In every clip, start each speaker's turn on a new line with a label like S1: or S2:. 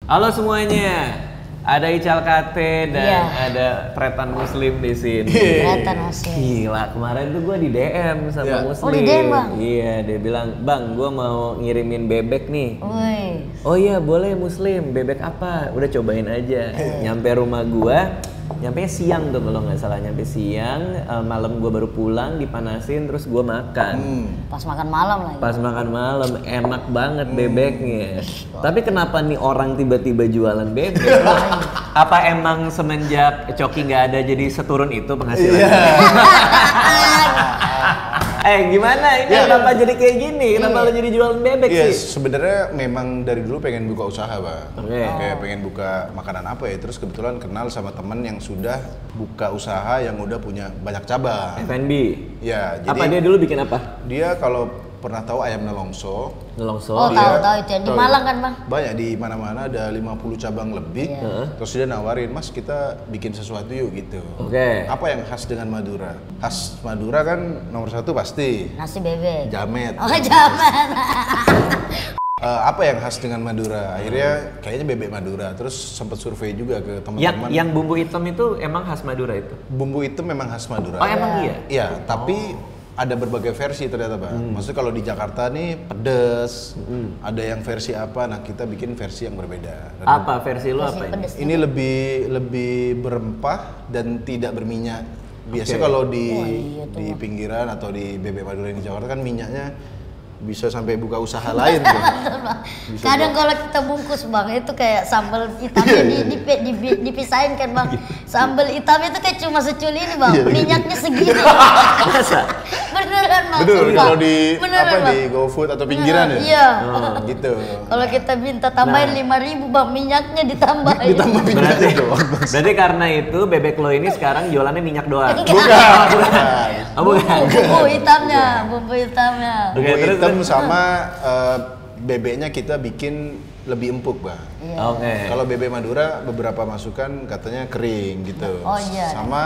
S1: Halo semuanya, ada Ical Kate dan ada Tretan Muslim di sini.
S2: Tretan Muslim.
S1: Gila, kemarin tuh gue di DM sama Muslim.
S2: Oh di DM bang?
S1: Iya, dia bilang, bang gue mau ngirimin bebek nih.
S2: Wih.
S1: Oh iya boleh Muslim, bebek apa? Udah cobain aja. Nyampe rumah gue, nyampe siang tuh kalau nggak salah, nyampe siang, malam gue baru pulang, dipanasin terus gue makan.
S2: Pas makan malam lagi.
S1: Pas makan malam, enak banget bebeknya. Tapi kenapa nih orang tiba-tiba jualan bebek? Apa emang semenjak Coki nggak ada jadi seturun itu penghasilannya? Gimana ini? Kenapa jadi kayak gini? Kenapa lo jadi jualan bebek sih?
S3: Sebenarnya memang dari dulu pengen buka usaha, Bang.
S1: Oke.
S3: Kayak pengen buka makanan apa ya, terus kebetulan kenal sama teman yang sudah buka usaha yang udah punya banyak cabang.
S1: F&B?
S3: Ya, jadi
S1: Apa dia dulu bikin apa?
S3: dia kalau pernah tahu ayam nelongso.
S1: Nelongso?
S2: Oh tahu itu yang di Malang kan bang?
S3: Banyak di mana-mana, ada 50 cabang lebih. Terus dia nawarin, mas kita bikin sesuatu yuk gitu.
S1: Oke.
S3: Apa yang khas dengan Madura? Khas Madura kan nomor satu pasti
S2: Nasi bebek.
S3: jamet.
S2: Oh jamet.
S3: Apa yang khas dengan Madura? Akhirnya kayaknya bebek Madura. Terus sempat survei juga ke teman-teman.
S1: Yang bumbu hitam itu emang khas Madura itu?
S3: Bumbu hitam memang khas Madura.
S1: Oh emang iya?
S3: Iya, tapi ada berbagai versi ternyata Bang. Maksudnya kalau di Jakarta nih pedes, ada yang versi apa, nah kita bikin versi yang berbeda. Dan
S1: Apa versi lu apa ini?
S2: Pedes.
S3: ini lebih berempah dan tidak berminyak. Biasanya
S1: Oke.
S3: kalau di
S2: iya tuh,
S3: di pinggiran atau di bebek Madura di Jakarta kan minyaknya bisa sampai buka usaha lain tuh. Bisa
S2: Kadang kalau kita bungkus bang, itu kayak sambal hitamnya dipisahin kan bang. Sambal hitam itu kayak cuma seculi ini bang, minyaknya segini.
S1: Masa?
S2: Beneran bang.
S3: Betul,
S2: sumpah.
S3: kalau di
S2: Beneran,
S3: apa
S2: Bang.
S3: di GoFood atau pinggiran ya?
S2: Iya.
S3: Gitu.
S2: Kalau kita minta tambahin 5.000 bang, minyaknya ditambahin.
S3: Ditambah minyaknya
S1: Berarti,
S3: doang.
S1: berarti karena itu bebek lo ini sekarang jualannya minyak doang?
S3: Bukan.
S1: Oh bukan?
S2: Bumbu hitamnya, bumbu hitamnya.
S1: Oke,
S3: Bumbu
S1: terus,
S3: hitam sama bebeknya kita bikin lebih empuk, Bang.
S1: Oke.
S3: Kalau bebek Madura beberapa masukan katanya kering gitu.
S2: Oh, iya.
S3: Sama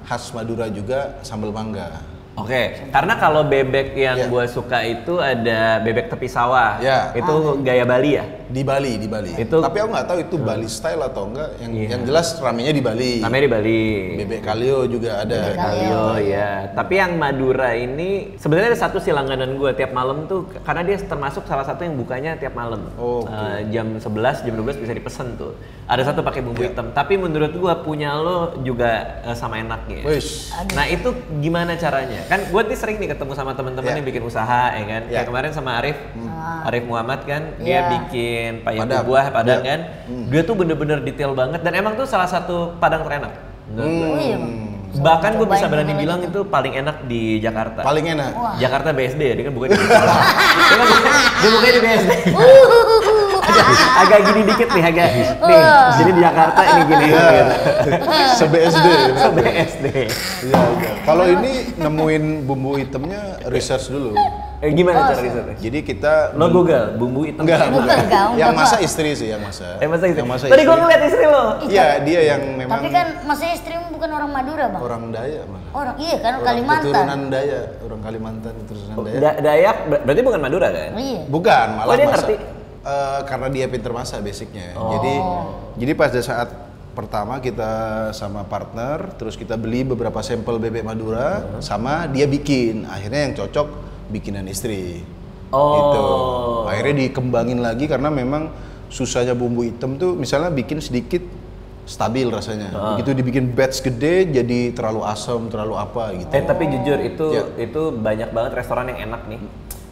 S3: khas Madura juga sambal mangga.
S1: Oke, karena kalau bebek yang
S3: Iya.
S1: gue suka itu ada bebek tepi sawah.
S3: Iya.
S1: Itu gaya Bali ya?
S3: Di Bali.
S1: Itu-
S3: Tapi aku nggak tahu itu Bali style atau enggak. Yang jelas ramenya di Bali.
S1: Namanya di Bali.
S3: Bebek kalio juga ada.
S2: Bebek
S1: Kalio ya. Tapi yang Madura ini sebenarnya ada satu sih langganan gue tiap malam tuh, karena dia termasuk salah satu yang bukanya tiap malam.
S3: Oh,
S1: Jam 11, jam 12 bisa dipesen tuh. Ada satu pakai bumbu hitam. Tapi menurut gue punya lo juga sama enaknya.
S3: Wis.
S1: Nah itu gimana caranya? Kan gue nih sering nih ketemu sama teman-teman yang bikin usaha ya kan. Kayak kemarin sama Arif, Arif Muhammad kan, dia bikin payung
S3: Padang.
S1: buah Padang kan. Dia tuh bener-bener detail banget dan emang tuh salah satu Padang terenak. Menurut gue.
S2: Oh iya.
S1: Bahkan gue bisa
S2: Cobain
S1: berani
S2: dulu
S1: bilang
S2: gitu.
S1: itu paling enak di Jakarta.
S3: Paling enak.
S1: Jakarta BSD ya, dia kan bukan di BSD. Dia bukan di BSD. Agak gini dikit nih, agak nih. Jadi di Jakarta ini gini gitu.
S3: Se-BSD.
S1: BSD.
S3: Iya. Kalau ini nemuin bumbu hitamnya research dulu.
S1: Gimana cara risetnya?
S3: Jadi kita
S1: Lo Google bumbu hitam.
S3: enggak.
S2: Enggak,
S3: Yang
S2: Pak.
S3: masa istri sih yang masa.
S1: Masa itu?
S3: Yang masa
S1: Tadi gue
S3: istri.
S1: ngeliat istri lo.
S3: Iya, dia yang memang
S2: Tapi kan masnya istrimu bukan orang Madura bang?
S3: orang Daya malah.
S2: Orang iya kan
S3: Orang
S2: Kalimantan.
S3: Keturunan Daya, orang Kalimantan keturunan Daya.
S1: Dayak berarti bukan Madura kan?
S2: Iya.
S3: Bukan, malah
S1: Oh, dia
S3: masak.
S1: ngerti?
S3: Karena dia pinter masak basicnya. Jadi pada saat pertama kita sama partner, terus kita beli beberapa sampel bebek Madura, sama dia bikin. Akhirnya yang cocok bikinan istri.
S1: Oh.
S3: Gitu. Akhirnya dikembangin lagi karena memang susahnya bumbu hitam tuh misalnya bikin sedikit stabil rasanya. Begitu dibikin batch gede jadi terlalu asam, terlalu apa gitu.
S1: Tapi jujur itu
S3: Ya.
S1: itu banyak banget restoran yang enak nih.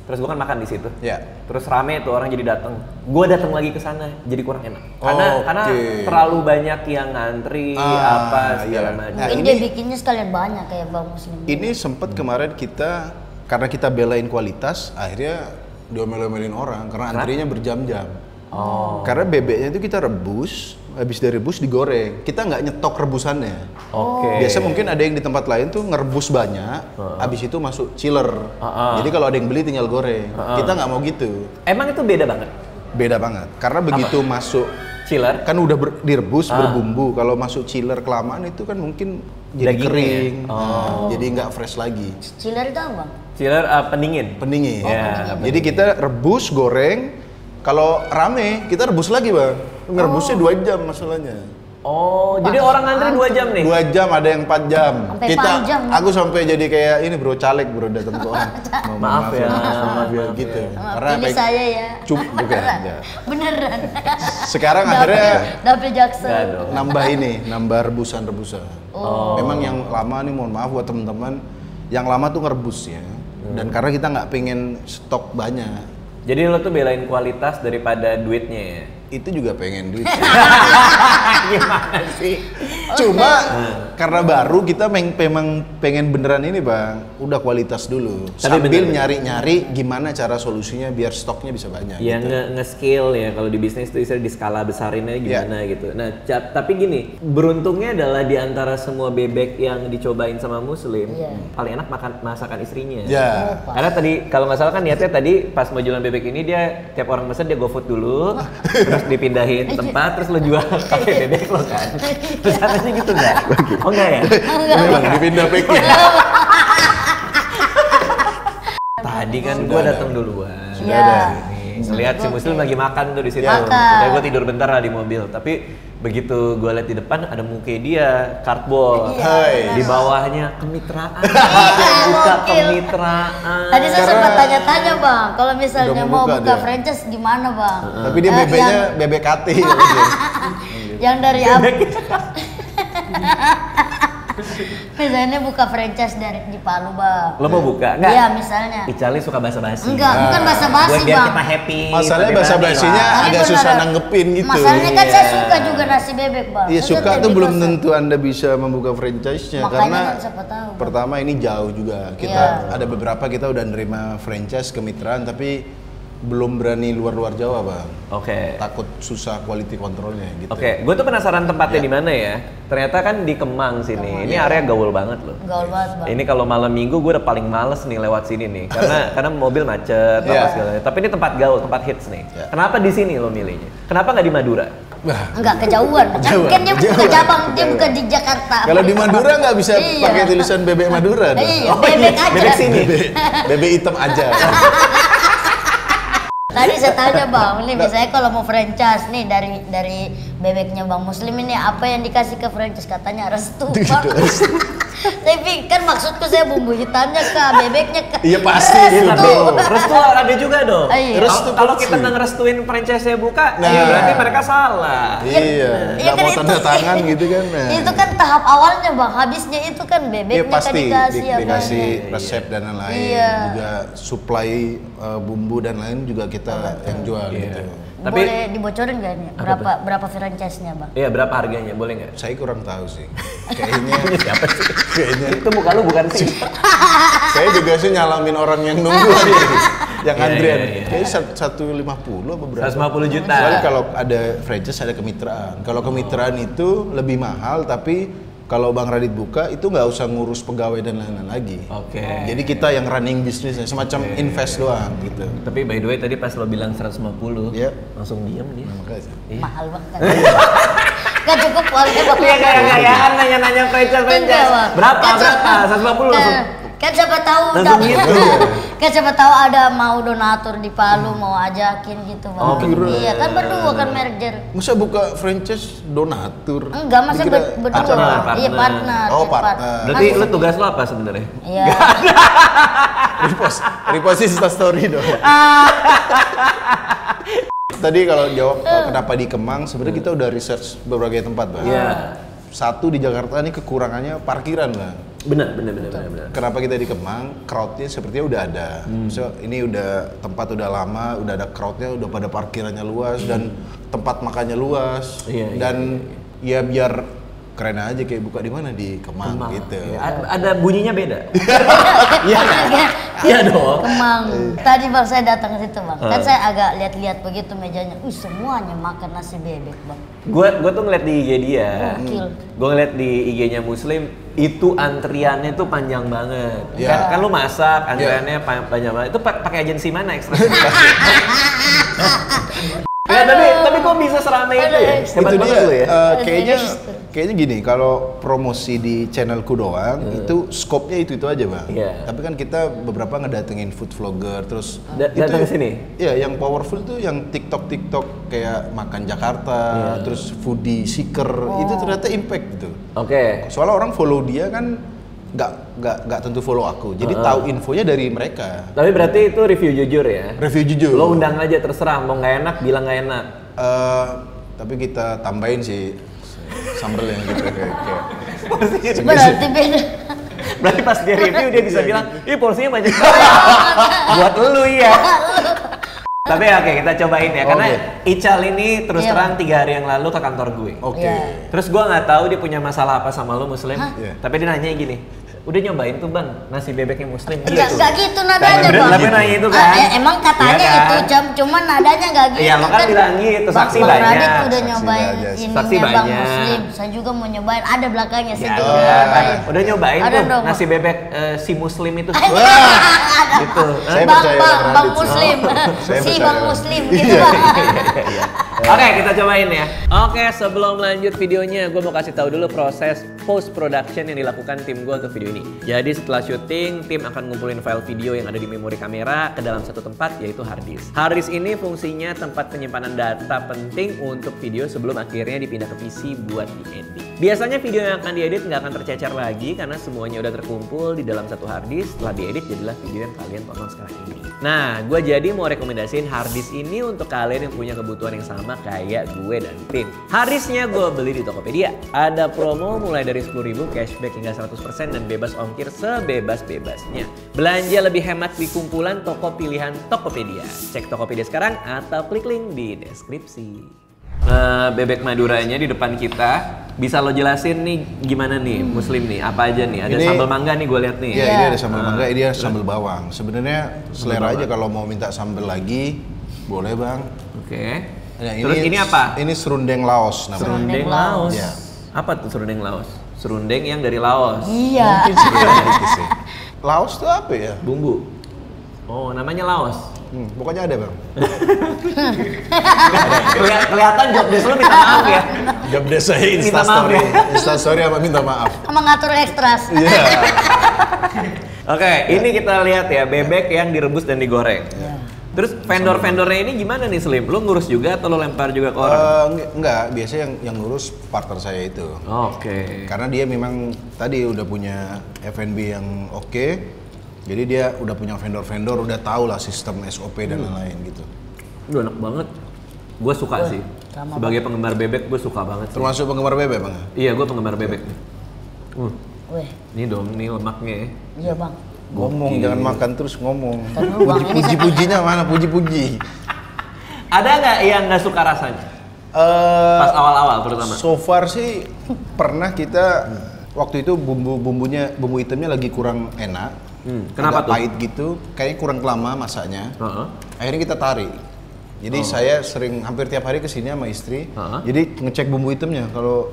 S1: Terus gue kan makan di situ.
S3: Ya.
S1: Terus rame tuh orang jadi datang. Gue datang lagi ke sana jadi kurang enak. Karena
S3: Oke.
S1: terlalu banyak yang ngantri apa segala
S3: iya.
S1: macam.
S3: Nah,
S2: Mungkin
S3: ini-
S2: dia bikinnya sekalian banyak kayak bang Muslim.
S3: Ini sempat kemarin kita karena kita belain kualitas, akhirnya diomel-omelin orang karena antrinya berjam-jam.
S1: Oh.
S3: Karena bebeknya itu kita rebus, habis direbus digoreng. Kita nggak nyetok rebusannya.
S1: Oke.
S3: Biasa mungkin ada yang di tempat lain tuh ngerebus banyak, habis itu masuk chiller. Jadi kalau ada yang beli tinggal goreng. Kita nggak mau gitu.
S1: Emang itu beda banget.
S3: Beda banget. Karena begitu masuk
S1: Chiller.
S3: kan udah direbus berbumbu. Kalau masuk chiller kelamaan itu kan mungkin jadi
S1: Dagingnya.
S3: kering. Nah, jadi nggak fresh lagi.
S2: Chiller itu apa bang?
S1: Chiller pendingin.
S3: Pendingin.
S1: Ya.
S3: Jadi kita rebus, goreng, Kalau rame, kita rebus lagi bang. Ngerebusnya 2 jam masalahnya.
S1: Oh, jadi orang ngantri 2 jam nih?
S3: 2 jam, ada yang 4 jam.
S2: Sampai 4 jam.
S3: Aku sampai jadi kayak ini bro, caleg bro, datang ke orang.
S1: Maaf ya,
S3: maaf ya, gitu.
S2: Karena pilih saya ya.
S3: Bukan. Ya.
S2: Beneran.
S3: Sekarang akhirnya
S2: Dapil jaksa.
S3: nambah rebusan-rebusan. Memang yang lama nih, mohon maaf buat teman-teman, yang lama tuh ngerebus ya. Dan karena kita nggak pengen stok banyak.
S1: Jadi lo tuh belain kualitas daripada duitnya ya?
S3: Itu juga pengen duit.
S1: Gimana sih?
S3: Cuma karena baru kita memang pengen beneran ini bang, udah kualitas dulu.
S1: Tapi
S3: sambil nyari-nyari gimana cara solusinya biar stoknya bisa banyak.
S1: Ya
S3: gitu.
S1: nge-scale ya, kalau di bisnis itu istilah di skala besarinnya gimana gitu. Nah tapi gini, beruntungnya adalah di antara semua bebek yang dicobain sama Muslim, paling enak makan masakan istrinya. Karena tadi kalau nggak salah kan niatnya tadi pas mau jualan bebek ini dia tiap orang mesen dia GoFood dulu, terus dipindahin tempat, terus lo jual pakai bebek lo kan. Terus caranya gitu nggak? Oh enggak ya?
S3: Memang dipindah packnya.
S1: Tadi kan gue datang duluan.
S3: Sudah ada.
S1: Lihat si Muslim lagi makan tuh di situ.
S2: Makan.
S1: Jadi gue tidur bentar lah di mobil. Tapi begitu gue lihat di depan ada muka dia, cardboard. Di bawahnya kemitraan. Buka kemitraan.
S2: Tadi saya sempat tanya-tanya bang, kalau misalnya mau buka
S3: dia.
S2: franchise gimana bang?
S3: Tapi dia bebeknya bebek KT.
S2: Yang dari misalnya buka franchise dari di Palu bang.
S1: Lo mau buka? Enggak?
S2: Iya misalnya.
S1: Icali suka basa-basi.
S2: Enggak, bukan basa-basi
S1: Buat biar
S2: bang.
S1: kita happy.
S3: Masalahnya
S1: lebih
S3: basa-basinya
S1: berani lah.
S3: agak susah nanggepin gitu.
S2: Masalahnya kan saya suka juga nasi bebek bang.
S3: Iya
S2: Saya
S3: suka
S2: tiap
S3: tuh belum
S2: di kosan.
S3: tentu Anda bisa membuka franchise-nya.
S2: Makanya
S3: Karena
S2: kan siapa tahu, Bang.
S3: pertama ini jauh juga. Kita ada beberapa kita udah nerima franchise kemitraan tapi belum berani luar Jawa bang.
S1: Oke.
S3: Takut susah quality controlnya gitu.
S1: Oke, gue tuh penasaran tempatnya di mana ya. Ternyata kan di Kemang sini. Ini area gaul banget loh.
S2: Gaul banget bang.
S1: Ini kalau malam minggu gue udah paling males nih lewat sini nih, karena mobil macet apa segala. Tapi ini tempat gaul, tempat hits nih. Kenapa di sini lo milihnya? Kenapa nggak di Madura?
S2: Enggak kejauhan. Kan dia buka cabang, dia buka di Jakarta.
S3: Kalau di Madura nggak bisa pakai tulisan bebek Madura. dong.
S2: Iya, bebek aja.
S1: Bebek sini.
S3: Bebek hitam aja.
S2: Tadi saya tanya bang, ini misalnya kalau mau franchise nih dari bebeknya bang Muslim ini apa yang dikasih ke franchise, katanya restu bang. Tapi kan maksudku saya bumbu hitamnya kak, bebeknya kak.
S3: Iya pasti.
S1: Restu ada juga dong.
S2: Iya.
S1: Kalau kita nggak ngerestuin franchise-nya buka,
S3: Nah.
S1: ya berarti mereka salah.
S3: Iya, nggak
S2: kan
S3: mau tanda
S2: itu.
S3: tangan gitu kan. Nah.
S2: Itu kan tahap awalnya bang, habisnya itu kan bebeknya
S3: Iya
S2: kan
S3: pasti
S2: dikasih apa.
S3: dikasih resep dan lain-lain.
S2: Iya.
S3: Juga supply bumbu dan lain juga kita yang jual gitu.
S1: Tapi-
S2: Boleh dibocorin nggak ini? Berapa franchise-nya bang?
S1: Iya, berapa harganya? Boleh nggak?
S3: Saya kurang tahu sih. Kayaknya
S1: Siapa sih?
S3: kayaknya
S1: Itu muka lu bukan sih?
S3: saya juga sih nyalamin orang yang nunggu yang
S1: Iya,
S3: antrian.
S1: iya, iya.
S3: Kayaknya 150 apa berapa?
S1: 150 juta.
S3: Soalnya kalau ada franchise ada kemitraan. Kalau kemitraan itu lebih mahal tapi kalau Bang Radit buka itu nggak usah ngurus pegawai dan lain-lain lagi.
S1: Oke.
S3: Jadi kita yang running bisnisnya semacam invest doang gitu.
S1: Tapi by the way tadi pas lo bilang 150,
S3: Iya.
S1: langsung diem dia.
S3: Makanya.
S2: Mahal banget. Gak cukup kualitas bang.
S1: Iya kayak nanya-nanya franchise.
S2: Enggak, Bang.
S1: Berapa?
S2: Kan
S1: Berapa? 150 langsung.
S2: Kan siapa tahu
S1: Langsung gitu.
S2: kan siapa tahu ada mau donatur di Palu mau ajakin gitu bang.
S1: Oh, bener.
S2: Iya kan berdua kan merger.
S3: Masa buka franchise donatur?
S2: Enggak masa
S3: Dikira
S2: berdua.
S1: partner.
S2: Iya partner.
S3: Oh,
S2: iya,
S3: partner.
S1: Berarti lu tugas lo apa sebenarnya?
S2: Iya.
S3: repost Insta story dong. Tadi kalau jawab kenapa di Kemang, sebenarnya kita udah research berbagai tempat, Bang.
S1: Iya.
S3: Satu di Jakarta ini kekurangannya parkiran, Bang.
S1: Benar.
S3: Kenapa kita di Kemang? Crowdnya sepertinya udah ada. So, ini udah tempat udah lama, udah ada crowdnya, udah pada parkirannya luas dan tempat makannya luas.
S1: Iya,
S3: Dan ya biar keren aja kayak buka di mana di Kemang, gitu.
S1: Iya, ada bunyinya beda. Iya kan? Iya dong.
S2: Kemang. Tadi bang saya datang ke situ bang. Kan saya agak lihat-lihat begitu mejanya. Semuanya makan nasi bebek bang.
S1: Gua tuh ngeliat di IG dia.
S2: Gokil.
S1: Gua ngeliat di IG-nya Muslim, itu antriannya tuh panjang banget.
S3: Iya.
S1: Kan lu masak, antriannya panjang banget. Itu pakai agensi mana ekstra? Ya, tapi kok bisa seramai itu ya? Hebat
S3: itu
S1: banget
S3: dia,
S1: lu ya.
S3: Kayaknya gini, kalau promosi di channelku doang, itu skopnya itu aja bang. Tapi kan kita beberapa ngedatengin food vlogger, terus
S1: datang ke sini.
S3: Iya, yang powerful tuh yang TikTok kayak makan Jakarta, terus foodie seeker, itu ternyata impact gitu.
S1: Oke.
S3: Soalnya orang follow dia kan nggak tentu follow aku, jadi tahu infonya dari mereka.
S1: Tapi berarti itu review jujur ya?
S3: Review jujur.
S1: Lo undang aja terserah, mau nggak enak bilang nggak enak.
S3: Tapi kita tambahin sih sambel yang gitu kayak.
S2: Berarti beda.
S1: Berarti pas dia review dia bisa bilang, ih porsinya banyak banget. Buat lu ya. Tapi oke, kita cobain ya, karena Ical ini terus terang 3 hari yang lalu ke kantor gue. Terus gue nggak tahu dia punya masalah apa sama lo Muslim, tapi dia nanya gini, udah nyobain tuh bang nasi bebeknya Muslim gitu?
S2: Enggak gitu nadanya bang.
S1: Tapi nanya itu kan?
S2: Emang katanya itu cuman nadanya nggak gitu.
S1: Iya lo kan bilang gitu, saksi
S2: Bang
S1: banyak.
S2: Radit udah nyobain
S1: Saksi
S2: ininya Bang
S1: banyak.
S2: Muslim. Saya juga mau nyobain, ada belakangnya saya juga
S1: Ya,
S2: nyobain.
S1: udah nyobain
S2: Ada
S1: tuh
S2: dong,
S1: nasi bebek si Muslim itu. Gitu.
S3: Saya
S2: Bang
S3: percaya
S2: Bang
S3: dengan
S2: Bang
S3: Radit.
S2: Muslim,
S3: Saya
S2: si
S3: percaya.
S2: Bang Muslim gitu Bang.
S1: Oke, kita cobain ya. Oke, sebelum lanjut videonya, gue mau kasih tahu dulu proses post production yang dilakukan tim gue untuk video ini. Jadi setelah syuting, tim akan ngumpulin file video yang ada di memori kamera ke dalam satu tempat, yaitu hard disk. Hard disk ini fungsinya tempat penyimpanan data penting untuk video sebelum akhirnya dipindah ke PC buat diedit. Biasanya video yang akan diedit nggak akan tercecer lagi karena semuanya udah terkumpul di dalam satu hard disk. Setelah diedit jadilah video yang kalian tonton sekarang ini. Nah, gue jadi mau rekomendasiin hard disk ini untuk kalian yang punya kebutuhan yang sama kayak gue dan tim. Hard disknya gue beli di Tokopedia. Ada promo mulai dari 10.000 cashback hingga 100% dan bebas ongkir sebebas-bebasnya. Belanja lebih hemat di kumpulan toko pilihan Tokopedia. Cek Tokopedia sekarang atau klik link di deskripsi. Bebek Maduranya di depan kita, bisa lo jelasin nih gimana nih Muslim nih, apa aja nih? Ada sambal mangga nih gue lihat nih.
S3: Iya, ini ada sambal mangga, ini ada sambal bawang. Sebenarnya selera aja, kalau mau minta sambal lagi boleh bang.
S1: Oke.
S3: Nah,
S1: Terus ini apa?
S3: Ini serundeng Laos namanya.
S1: Serundeng Laos.
S3: Ya.
S1: Apa tuh serundeng Laos? Serundeng yang dari Laos.
S2: Iya.
S3: Mungkin sih kayak gitu sih. Laos tuh apa ya?
S1: Bumbu. Oh, namanya Laos.
S3: Pokoknya ada bang.
S1: Kelihatan job desk lu minta maaf ya.
S3: Job desk saya
S1: Minta maaf
S3: Instastory.
S1: ya.
S3: Instastory apa minta maaf?
S2: Sama ngatur ekstras.
S3: Iya.
S1: Oke, ini kita lihat ya bebek yang direbus dan digoreng. Terus vendor-vendornya ini gimana nih Slim? Lu ngurus juga atau lu lempar juga ke orang?
S3: Enggak, biasanya yang ngurus partner saya itu.
S1: Oke.
S3: Karena dia memang tadi udah punya F&B yang oke. Jadi dia udah punya vendor-vendor, udah tahu lah sistem SOP dan lain-lain gitu.
S1: Udah enak banget. Gue suka sih. Sebagai penggemar bebek, gue suka banget sih.
S3: Termasuk penggemar bebek bang?
S1: Iya, gue penggemar bebek nih.
S2: Weh,
S1: Ini dong, nih lemaknya ya.
S2: iya bang.
S3: Ngomong, jangan makan terus ngomong.
S2: Dulu, Bang, ini
S3: Puji-pujinya mana? Puji-puji.
S1: Ada nggak yang nggak suka rasanya? Pas awal-awal terutama.
S3: So far sih pernah kita waktu itu bumbu hitamnya lagi kurang enak.
S1: Kenapa
S3: agak
S1: tuh?
S3: pahit gitu, kayaknya kurang lama masaknya. Akhirnya kita tarik. Jadi saya sering hampir tiap hari kesini sama istri. Jadi ngecek bumbu hitamnya, kalau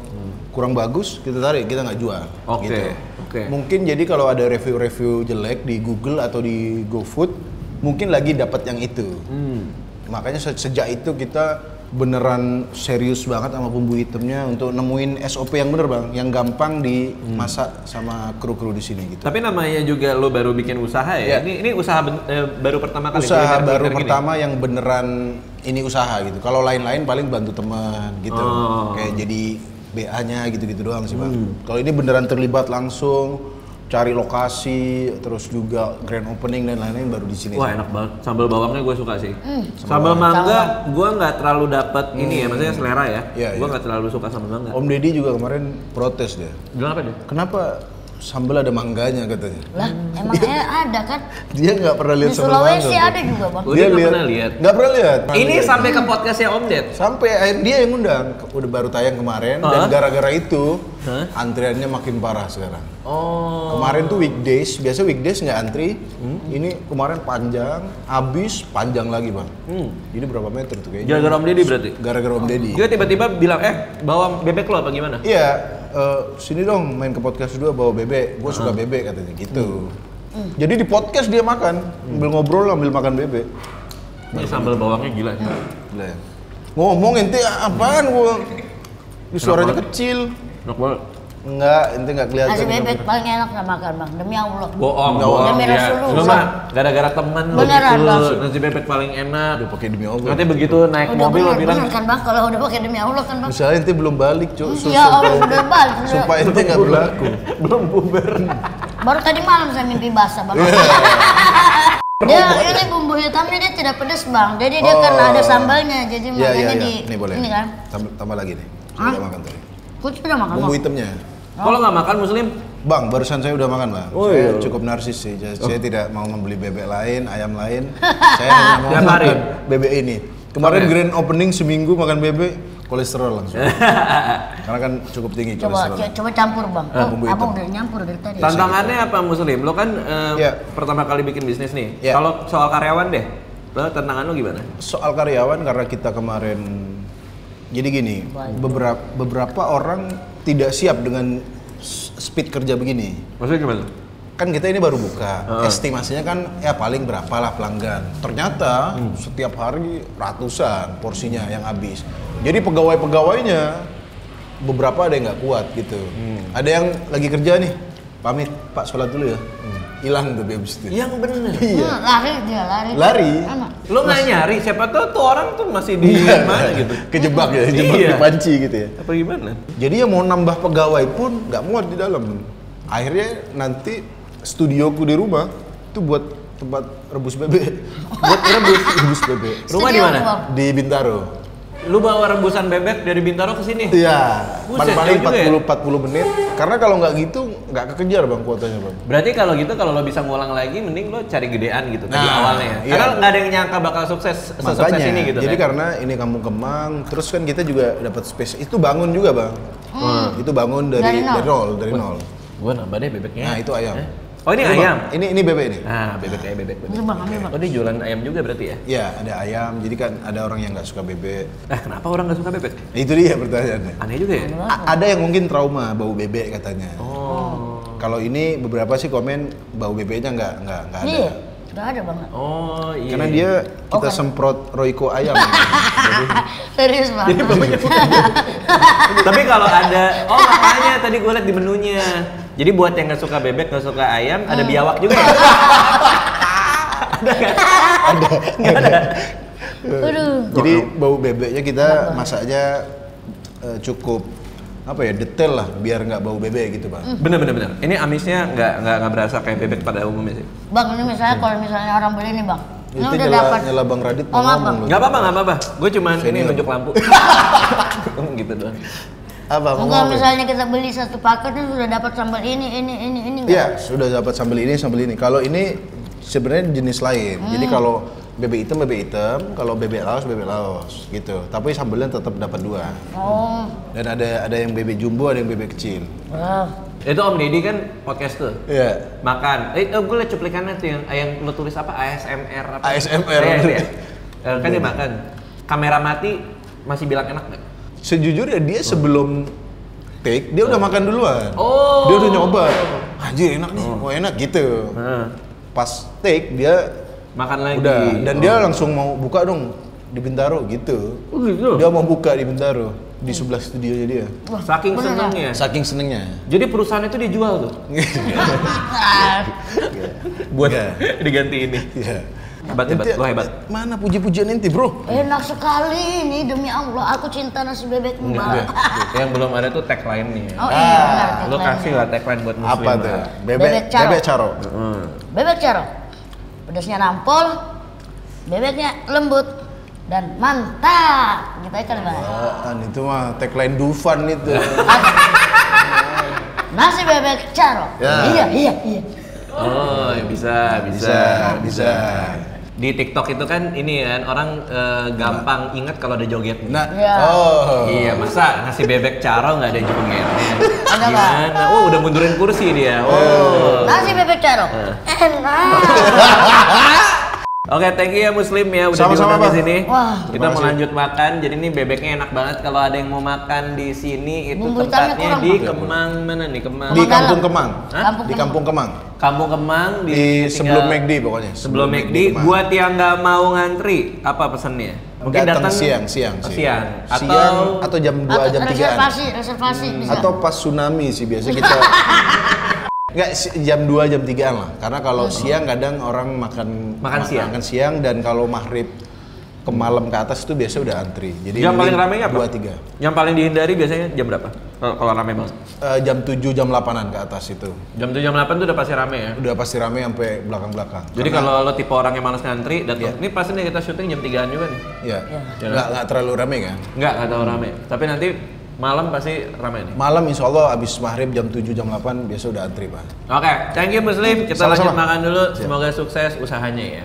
S3: kurang bagus kita tarik, kita nggak jual.
S1: Oke,
S3: Gitu.
S1: oke.
S3: Mungkin jadi kalau ada review-review jelek di Google atau di GoFood, mungkin lagi dapat yang itu. Makanya sejak itu kita beneran serius banget sama bumbu hitamnya untuk nemuin SOP yang bener bang, yang gampang dimasak sama kru-kru di sini gitu.
S1: Tapi namanya juga lo baru bikin usaha ya? Ini usaha baru pertama kali?
S3: Usaha baru
S1: gini?
S3: pertama yang beneran ini usaha gitu. Kalau lain-lain paling bantu teman gitu, kayak jadi BA-nya gitu-gitu doang sih bang. Kalau ini beneran terlibat langsung, cari lokasi, terus juga grand opening dan lain-lain baru di sini.
S1: Wah enak banget, sambal bawangnya gue suka sih. Sambal mangga gue nggak terlalu dapet ini ya, maksudnya selera ya. Gue nggak terlalu suka sambal mangga.
S3: Om Deddy juga kemarin protes dia.
S1: Bilang apa dia?
S3: Kenapa sambal ada mangganya katanya?
S2: Lah, emangnya ada kan?
S3: Dia nggak pernah lihat
S2: Di
S3: sambal mangga.
S2: Sulawesi ada juga bang.
S1: Dia nggak pernah lihat.
S3: Nggak pernah lihat.
S1: Ini sampai ke podcastnya Om Ded.
S3: Sampai akhirnya dia yang ngundang. Udah baru tayang kemarin dan gara-gara itu antriannya makin parah sekarang.
S1: Oh.
S3: Kemarin tuh weekdays, biasa weekdays nggak antri. Ini kemarin panjang, habis panjang lagi bang. Ini berapa meter tuh kayaknya?
S1: Gara-gara Om Deddy berarti?
S3: Gara-gara Om Deddy.
S1: Dia tiba-tiba bilang, bawa bebek lo apa gimana?
S3: Iya, sini dong main ke podcast dua bawa bebek. Gue suka bebek katanya gitu. Jadi di podcast dia makan, sambil ngobrol sambil makan bebek.
S1: Ini sambal bawangnya gila sih.
S3: Gila ya. Ngomong ente apaan gua? Suaranya kecil.
S1: Enak banget.
S3: Enggak, ente enggak kelihatan.
S2: Nasi bebek paling enak saya makan bang, demi Allah.
S1: Bohong.
S2: Demi
S1: Ya.
S2: Rasulullah.
S1: Lu mah gara-gara teman lu
S2: Beneran,
S1: gitu.
S2: Bang.
S1: Nasi bebek paling enak.
S3: Udah pakai demi Allah.
S1: Nanti begitu naik
S2: Udah
S1: mobil lo
S2: bener,
S1: bilang
S2: bener kan bang, kalau udah pakai demi Allah kan bang.
S3: Misalnya ente belum balik, Cuk.
S2: Ya Allah udah balik.
S3: Sumpah ente enggak berlaku.
S1: belum bubar.
S2: Baru tadi malam saya mimpi basah bang. Dia ini bumbu hitamnya dia tidak pedas bang, jadi dia karena ada sambalnya, jadi makanya di
S3: Ini boleh.
S2: ini kan.
S3: Tambah lagi nih.
S2: Hah?
S3: Udah makan tadi.
S2: Kok sudah makan
S3: Bumbu
S2: bang?
S3: hitamnya.
S1: Kalau nggak makan Muslim?
S3: Bang, barusan saya udah makan, Bang.
S1: Oh,
S3: Saya
S1: iya.
S3: cukup narsis sih. Saya tidak mau membeli bebek lain, ayam lain. Saya hanya mau
S1: Tiap hari?
S3: makan bebek ini. Kemarin
S1: Oke.
S3: grand opening seminggu makan bebek, kolesterol langsung. Karena kan cukup tinggi kolesterol.
S2: Coba campur bang. Oh,
S3: bumbu
S2: abang
S3: hitam.
S2: udah nyampur dari tadi.
S1: Tantangannya apa Muslim? Lo kan
S3: Iya.
S1: pertama kali bikin bisnis nih.
S3: Iya.
S1: Kalau soal karyawan deh, lo tantangan lo gimana?
S3: Soal karyawan karena kita kemarin jadi gini, beberapa orang tidak siap dengan speed kerja begini.
S1: Maksudnya gimana?
S3: Kan kita ini baru buka, estimasinya kan ya paling berapa lah pelanggan. Ternyata setiap hari ratusan porsinya yang habis. Jadi pegawai-pegawainya beberapa ada yang nggak kuat gitu. Ada yang lagi kerja nih, pamit Pak sholat dulu ya. Hilang tuh dia habis itu.
S1: Yang bener.
S3: Iya.
S2: Lari dia lari.
S3: Lari.
S2: Sama.
S1: Lo nggak nyari, siapa tahu tuh orang tuh masih di mana gitu.
S3: Kejebak ya, kejebak
S1: Iya.
S3: dipanci gitu ya.
S1: Apa gimana?
S3: Jadi ya mau nambah pegawai pun nggak muat di dalam. Akhirnya nanti studioku di rumah itu buat tempat rebus bebek. Buat rebus bebek.
S1: Rumah di
S2: Studio,
S1: mana?
S2: Bang.
S3: Di Bintaro.
S1: Lu bawa rebusan bebek dari Bintaro ke sini?
S3: Iya.
S1: Buset,
S3: Paling
S1: jauh juga ya?
S3: 40 menit. Karena kalau nggak gitu nggak kekejar Bang kuotanya Bang.
S1: Berarti kalau gitu kalau lo bisa ngulang lagi mending lo cari gedean gitu di
S3: Nah,
S1: awalnya.
S3: iya.
S1: Karena nggak ada yang nyangka bakal sukses sesukses ini gitu.
S3: jadi
S1: kan?
S3: karena ini Kampung Kemang, terus kan kita juga dapat space. Itu bangun juga Bang. Itu bangun dari nol.
S1: Gua nambah deh bebeknya.
S3: Nah itu ayam.
S1: Oh ini
S3: Bang,
S1: ayam.
S3: Ini bebek nih.
S1: Nah bebek kayak bebek.
S2: Ini bang, ambil bang.
S1: Oh dia jualan ayam juga berarti ya?
S3: Iya, ada ayam. Jadi kan ada orang yang nggak suka bebek.
S1: Kenapa orang nggak suka bebek?
S3: Itu dia pertanyaannya.
S1: Aneh juga ya?
S3: Ada yang mungkin trauma bau bebek katanya.
S1: Oh.
S3: Kalau ini beberapa sih komen bau bebeknya nggak ada.
S2: Iya, nggak ada bang.
S1: Oh iya.
S3: Karena dia kita semprot Royco ayam. Jadi,
S2: Serius bang.
S1: Jadi baunya tapi kalau ada, makanya tadi gue liat di menunya. Jadi buat yang nggak suka bebek, nggak suka ayam, ada biawak juga ya?
S2: Aduh.
S3: jadi bau bebeknya kita masaknya cukup apa ya detail lah biar nggak bau bebek gitu Bang.
S1: Bener. Ini amisnya nggak berasa kayak bebek pada umumnya sih.
S2: Bang ini misalnya kalau misalnya orang beli nih bang, ini
S3: Itu
S2: udah dapat.
S3: nyela Bang Radit
S2: Oh, maaf,
S3: ngomong
S2: Bang.
S3: loh.
S1: Nggak apa-apa. Gue cuman ini
S3: Senior.
S1: nunjuk lampu. Gitu doang.
S3: Apa?
S2: Kalau misalnya kita beli satu paket itu sudah dapat sambal ini nggak?
S3: Iya, sudah dapat sambal ini. Kalau ini sebenarnya jenis lain. Jadi kalau bebek hitam, kalau bebek laos gitu. Tapi sambalnya tetap dapat dua.
S2: Oh,
S3: Dan ada yang bebek jumbo, ada yang bebek kecil.
S2: wow.
S1: Itu Om Deddy kan podcaster.
S3: Iya.
S1: Makan. Gue liat cuplikannya tuh yang lo tulis apa ASMR apa?
S3: ASMR.
S1: Iya. Kan dia makan. Kamera mati masih bilang enak nggak?
S3: Sejujurnya dia sebelum take dia udah makan duluan.
S1: Oh.
S3: Dia udah nyoba. Anjir enak nih, enak gitu. Pas take dia
S1: Makan lagi.
S3: udah dan dia langsung mau buka dong di Bintaro gitu.
S1: Oh gitu.
S3: Dia mau buka di Bintaro di sebelah studionya dia.
S1: Saking
S2: Beneran?
S1: senengnya.
S3: Saking senengnya.
S1: Jadi perusahaan itu dijual tuh. Buat
S3: Iya.
S1: diganti ini.
S3: Iya.
S1: Hebat,
S3: Ente,
S1: lo hebat.
S3: Mana puji-pujian ente, Bro?
S2: Enak sekali ini demi Allah. Aku cinta nasi bebek mbak.
S1: Yang belum ada tuh tagline-nya.
S2: Oh iya benar.
S1: Lo kasih lah tagline buat muslim.
S3: Apa tuh?
S2: Bebek caro.
S3: Bebek caro.
S2: Bebek caro. Pedasnya nampol, bebeknya lembut dan mantap. Gitu aja kan bang.
S3: Itu mah tagline Dufan itu.
S2: Nasi bebek caro.
S3: Ya.
S2: Iya.
S1: Oh, bisa.
S3: Bisa.
S1: Di TikTok itu kan ini kan orang gampang ingat kalau ada jogetnya.
S3: Nah,
S2: Iya.
S1: Iya, masa nasi bebek caro nggak ada jogetnya?
S2: Ada, Pak.
S1: Gimana? Oh, udah mundurin kursi dia. Oh.
S2: Nasi bebek caro. Enak.
S1: Oke, thank you ya Muslim ya udah
S3: Sama-sama,
S1: diundang di
S3: Bang.
S1: sini.
S2: Wah.
S1: Kita
S3: Terima
S1: mau
S3: kasih.
S1: lanjut makan. Jadi ini bebeknya enak banget kalau ada yang mau makan di sini itu
S2: Bumbu hitamnya
S1: tempatnya
S2: kurang,
S1: di
S2: Bang.
S1: Kemang mana nih? Kemang.
S3: di
S2: Kemang
S3: Kampung
S2: Dalam.
S3: Kemang.
S2: Kampung
S3: Di Kampung Kemang.
S1: Kampung Kemang
S3: Di sebelum McD pokoknya.
S1: Sebelum McD,
S3: Kemang.
S1: buat yang nggak mau ngantri, apa pesannya? Mungkin datang
S3: siang.
S1: Siang.
S3: Atau jam 2 jam 3.
S2: Reservasi bisa.
S3: Atau pas tsunami sih biasa kita. Enggak, jam 2 jam 3-an lah. Karena kalau siang kadang orang makan siang dan kalau maghrib ke malam ke atas itu biasa udah antri. Jadi
S1: jam paling ramai apa?
S3: 2-3.
S1: Yang paling dihindari biasanya jam berapa? Kalau ramai banget?
S3: Jam 7 jam 8-an ke atas itu.
S1: Jam 7 jam 8 tuh udah pasti ramai ya?
S3: Udah pasti ramai sampai belakang-belakang.
S1: Jadi kalau lo tipe orang yang malas ngantri datang. Ini pasti nih kita syuting jam 3-an juga nih.
S3: Iya. Enggak terlalu ramai kan?
S1: Enggak terlalu ramai. Tapi nanti malam pasti ramai nih.
S3: Malam insya Allah abis maghrib jam 7 jam 8 biasa udah antri, Pak.
S1: Oke, thank you Muslim. Kita lanjut makan dulu. Semoga sukses usahanya ya.